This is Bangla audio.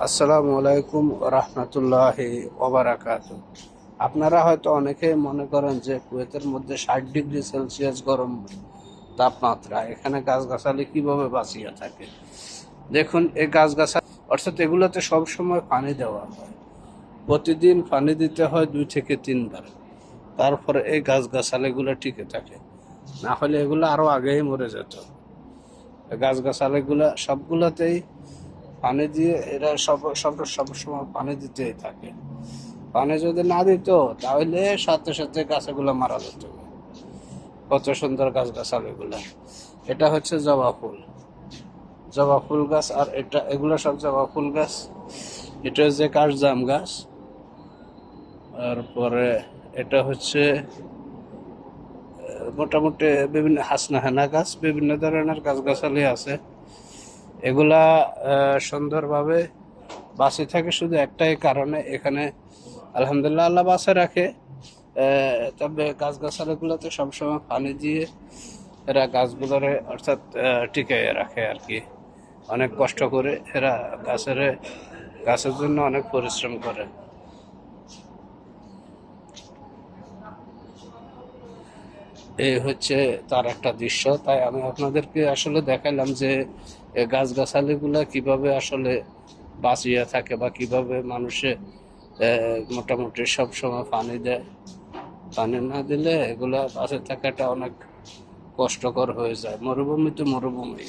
আসসালামু আলাইকুম রহমতুল্লাহি ওবারাকাতু। আপনারা হয়তো অনেকেই মনে করেন যে কুয়েতের মধ্যে 60 ডিগ্রি সেলসিয়াস গরম তাপমাত্রা, এখানে গাছগাছালি কিভাবে বাঁচিয়ে থাকে। দেখুন, এই গাছগাছালি অর্থাৎ এগুলোতে সবসময় পানি দেওয়া হয়, প্রতিদিন পানি দিতে হয় 2 থেকে 3 বার। তারপরে এই গাছগাছালিগুলো টিকে থাকে, না হলে এগুলো আরো আগেই মরে যেত। গাছগাছালিগুলো সবগুলোতেই পানি দিয়ে এরা সব সব সব সময় পানি দিতেই থাকে। পানি যদি না দিত তাহলে সাথে সাথে গাছগুলো মারা যেত। কত সুন্দর গাছগাছালিগুলো। এটা হচ্ছে জবা ফুল, জবা ফুল গাছ। আর এগুলো সব জবা ফুল গাছ। এটা হচ্ছে কাঠজাম গাছ। তারপরে এটা হচ্ছে মোটামুটি বিভিন্ন হাসনাহানা গাছ, বিভিন্ন ধরনের গাছগাছালি আছে। এগুলা সুন্দরভাবে বাঁচে থাকে শুধু একটাই কারণে, এখানে আলহামদুলিল্লাহ আল্লাহ বাঁচে রাখে। তবে গাছগাছালিগুলোতে সবসময় পানি দিয়ে এরা গাছগুলোরে অর্থাৎ টিকিয়ে রাখে আর কি। অনেক কষ্ট করে এরা গাছের জন্য অনেক পরিশ্রম করে। এই হচ্ছে তার একটা দৃশ্য। তাই আমি আপনাদেরকে আসলে দেখাইলাম যে গাছগাছালিগুলা কিভাবে আসলে বাঁচিয়ে থাকে বা কিভাবে মানুষে মোটামুটি সব সময় পানি দেয়। পানি না দিলে এগুলা বাঁচে থাকাটা অনেক কষ্টকর হয়ে যায়। মরুভূমি তো মরুভূমি।